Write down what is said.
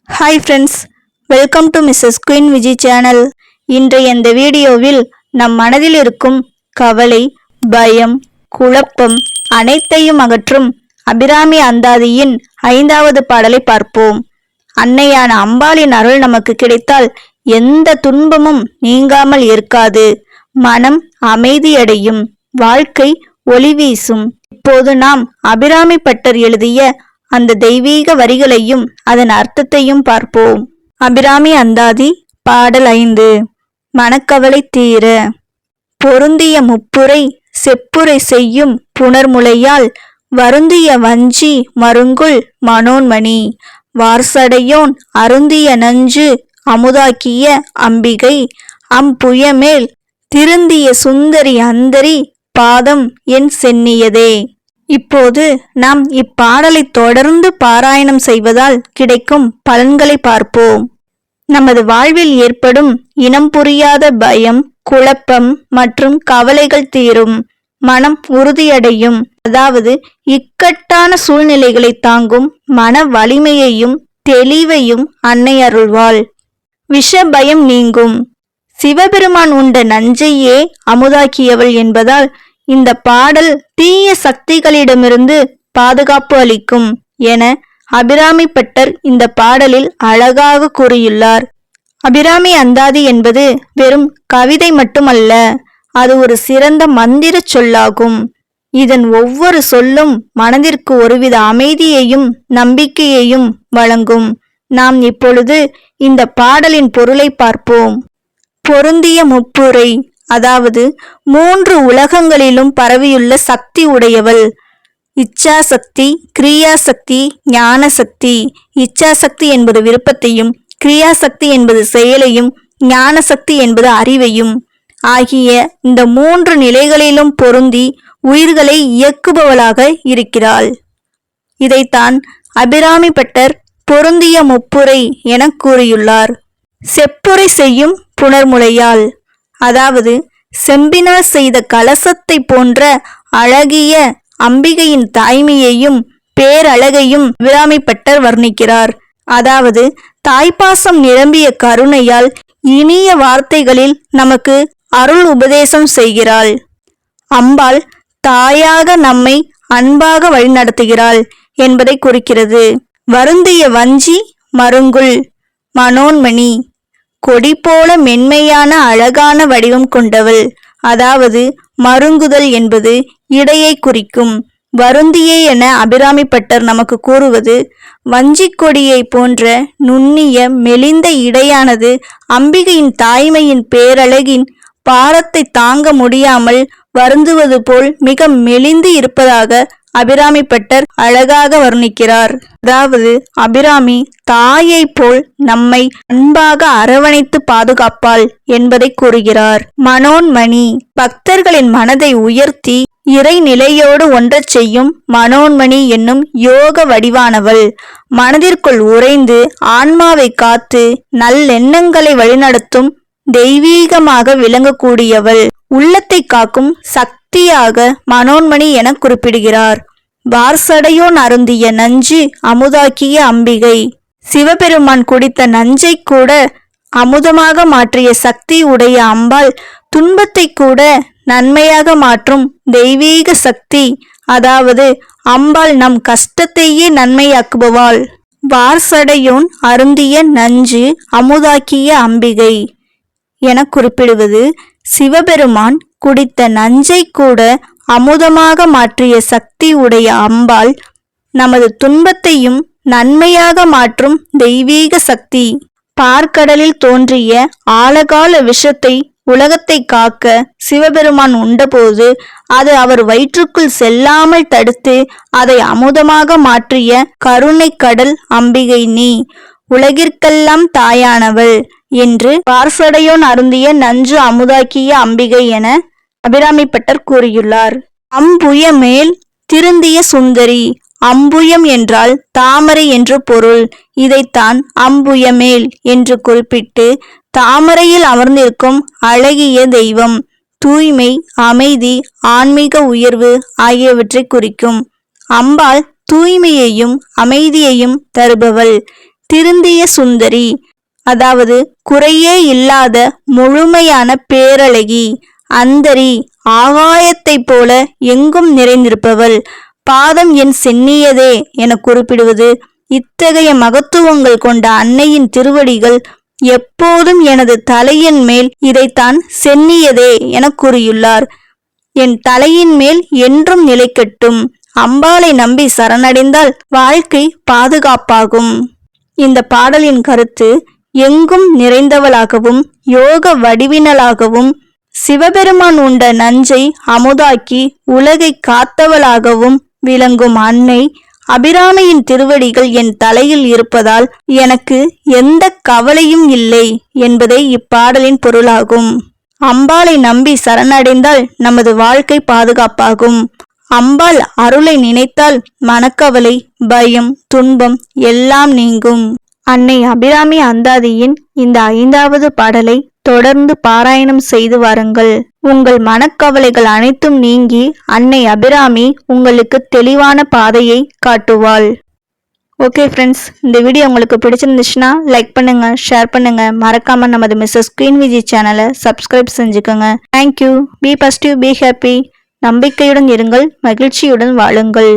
Hi friends, welcome to Mrs queen Viji channel. இன்றைய இந்த வீடியோவில் நம் மனதில் இருக்கும் கவலை, பயம், குழப்பம் அனைத்தையும் அகற்றும் அபிராமி அந்தாதியின் 5வது பாடலை பார்ப்போம். அன்னையான அம்பாளின் அருள் நமக்கு கிடைத்தால் எந்த துன்பமும் நீங்காமல் இருக்காது. மனம் அமைதியடையும், வாழ்க்கை ஒளி வீசும். இப்போது நாம் அபிராமி பட்டர் எழுதிய அந்த தெய்வீக வரிகளையும் அதன் அர்த்தத்தையும் பார்ப்போம். அபிராமி அந்தாதி பாடல் 5. மனக்கவலை தீர. பொருந்திய முப்புரை செப்புரை செய்யும் புணர்முலையால் வருந்திய வஞ்சி மருங்குல் மனோன்மணி வார்சடையோன் அருந்திய நஞ்சு அமுதாக்கிய அம்பிகை அம்புயமேல் திருந்திய சுந்தரி அந்தரி பாதம் என் சென்னியதே. இப்போது நாம் இப்பாடலை தொடர்ந்து பாராயணம் செய்வதால் கிடைக்கும் பலன்களை பார்ப்போம். நமது வாழ்வில் ஏற்படும் இனம் புரியாத பயம், குழப்பம் மற்றும் கவலைகள் தீரும். மனம் உறுதியடையும், அதாவது இக்கட்டான சூழ்நிலைகளை தாங்கும் மன வலிமையையும் தெளிவையும் அன்னை அருள்வாள். விஷ பயம் நீங்கும். சிவபெருமான் உண்ட நஞ்சையே அமுதாக்கியவள் என்பதால் இந்த பாடல் தீய சக்திகளிடமிருந்து பாதுகாப்பு அளிக்கும் என அபிராமி பட்டர் இந்த பாடலில் அழகாக கூறியுள்ளார். அபிராமி அந்தாதி என்பது வெறும் கவிதை மட்டுமல்ல, அது ஒரு சிறந்த மந்திர சொல்லாகும். இதன் ஒவ்வொரு சொல்லும் மனதிற்கு ஒருவித அமைதியையும் நம்பிக்கையையும் வழங்கும். நாம் இப்பொழுது இந்த பாடலின் பொருளை பார்ப்போம். பொருந்திய முப்புரை, அதாவது 3 உலகங்களிலும் பரவியுள்ள சக்தி உடையவள். இச்சா சக்தி, கிரியா சக்தி, ஞான சக்தி. இச்சா சக்தி என்பது விருப்பத்தையும், கிரியா சக்தி என்பது செயலையும், ஞான சக்தி என்பது அறிவையும் ஆகிய இந்த 3 நிலைகளிலும் பொருந்தி உயிர்களை இயக்குபவளாக இருக்கிறாள். இதைத்தான் அபிராமி பட்டர் பொருந்திய முப்புரை என கூறியுள்ளார். செப்புரை செய்யும் புணர்முலையால், அதாவது செம்பினால் செய்த கலசத்தை போன்ற அழகிய அம்பிகையின் தாய்மையையும் பேரழகையும் அபிராமி பட்டர் வர்ணிக்கிறார். அதாவது தாய்ப்பாசம் நிரம்பிய கருணையால் இனிய வார்த்தைகளில் நமக்கு அருள் உபதேசம் செய்கிறாள். அம்பாள் தாயாக நம்மை அன்பாக வழிநடத்துகிறாள் என்பதை குறிக்கிறது. வருந்திய வஞ்சி மருங்குல் மனோன்மணி, கொடி போல மென்மையான அழகான வடிவம் கொண்டவள். அதாவது மருங்குதல் என்பது இடையை குறிக்கும். வருந்தியே என அபிராமி பட்டர் நமக்கு கூறுவது, வஞ்சிக் கொடியை போன்ற நுண்ணிய மெலிந்த இடையானது அம்பிகையின் தாய்மையின் பேரழகின் பாரத்தை தாங்க முடியாமல் வருந்துவது போல் மிக மெலிந்து இருப்பதாக அபிராமி பட்டர் அழகாக வர்ணிக்கிறார். அதாவது அபிராமி தாயை போல் நம்மை அன்பாக அரவணைத்து பாதுகாப்பாள் என்பதை கூறுகிறார். மனோன்மணி, பக்தர்களின் மனதை உயர்த்தி இறை நிலையோடு ஒன்றச் செய்யும் மனோன்மணி என்னும் யோக வடிவானவள். மனதிற்குள் உறைந்து ஆன்மாவை காத்து நல்லெண்ணங்களை வழிநடத்தும் தெய்வீகமாக விளங்கக்கூடியவள். உள்ளத்தை காக்கும் சக்தியாக மனோன்மணி என குறிப்பிடுகிறார். வார்சடையோன் அருந்திய நஞ்சு அமுதாக்கிய அம்பிகை, சிவபெருமான் குடித்த நஞ்சை கூட அமுதமாக மாற்றிய சக்தி உடைய அம்பாள் துன்பத்தை கூட நன்மையாக மாற்றும் தெய்வீக சக்தி. அதாவது அம்பாள் நம் கஷ்டத்தையே நன்மையாக்குபவாள். வார்சடையோன் அருந்திய நஞ்சு அமுதாக்கிய அம்பிகை என குறிப்பிடுவது சிவபெருமான் குடித்த நஞ்சை கூட அமுதமாக மாற்றிய சக்தி உடைய அம்பாள் நமது துன்பத்தையும் நன்மையாக மாற்றும் தெய்வீக சக்தி. பார்க்கடலில் தோன்றிய ஆழகால விஷத்தை உலகத்தை காக்க சிவபெருமான் உண்டபோது அது அவர் வயிற்றுக்குள் செல்லாமல் தடுத்து அதை அமுதமாக மாற்றிய கருணை கடல் அம்பிகை நீ, உலகிற்கெல்லாம் தாயானவள் என்று பார்சடையோன் அருந்திய நஞ்சு அமுதாக்கிய அம்பிகை என அபிராமி பட்டர் கூறியுள்ளார். அம்புய மேல் திருந்திய சுந்தரி. அம்புயம் என்றால் தாமரை என்று பொருள். இதைத்தான் அம்புயமேல் என்று குறிப்பிட்டு தாமரையில் அமர்ந்திருக்கும் அழகிய தெய்வம். தூய்மை, அமைதி, ஆன்மீக உயர்வு ஆகியவற்றை குறிக்கும். அம்பாள் தூய்மையையும் அமைதியையும் தருபவள். திருந்திய சுந்தரி, அதாவது குறையே இல்லாத முழுமையான பேரழகி, அந்தரி, ஆகாயத்தைப் போல எங்கும் நிறைந்திருப்பவள், பாதம் என் சென்னியதே என குறிப்பிடுவது இத்தகைய மகத்துவங்கள் கொண்ட அன்னையின் திருவடிகள் எப்போதும் எனது தலையின் மேல் இதைத்தான் சென்னியதே என கூறியுள்ளார். என் தலையின் மேல் என்றும் நிலைக்கட்டும். அம்பாளை நம்பி சரணடைந்தால் வாழ்க்கை பாதுகாப்பாகும். இந்த பாடலின் கருத்து எங்கும் நிறைந்தவளாகவும் யோக வடிவினலாகவும் சிவபெருமான் உண்ட நஞ்சை அமுதாக்கி உலகை காத்தவளாகவும் விளங்கும் அன்னை அபிராமியின் திருவடிகள் என் தலையில் இருப்பதால் எனக்கு எந்த கவலையும் இல்லை என்பதே இப்பாடலின் பொருளாகும். அம்பாளை நம்பி சரணடைந்தால் நமது வாழ்க்கை பாதுகாப்பாகும். அம்பாள் அருளை நினைத்தால் மனக்கவலை, பயம், துன்பம் எல்லாம் நீங்கும். அன்னை அபிராமி அந்தாதியின் இந்த 5வது பாடலை தொடர்ந்து பாராயணம் செய்து வாருங்கள். உங்கள் மனக்கவலைகள் அனைத்தும் நீங்கி அன்னை அபிராமி உங்களுக்கு தெளிவான பாதையை காட்டுவாள். ஓகே ஃப்ரெண்ட்ஸ், இந்த வீடியோ உங்களுக்கு பிடிச்சிருந்துச்சுன்னா லைக் பண்ணுங்க, ஷேர் பண்ணுங்க, மறக்காம நமது மிஸ்ஸஸ் குயின் விஜி சேனலை சப்ஸ்கிரைப் செஞ்சுக்கோங்க. Thank you. Be positive, be happy. நம்பிக்கையுடன் இருங்கள், மகிழ்ச்சியுடன் வாழுங்கள்.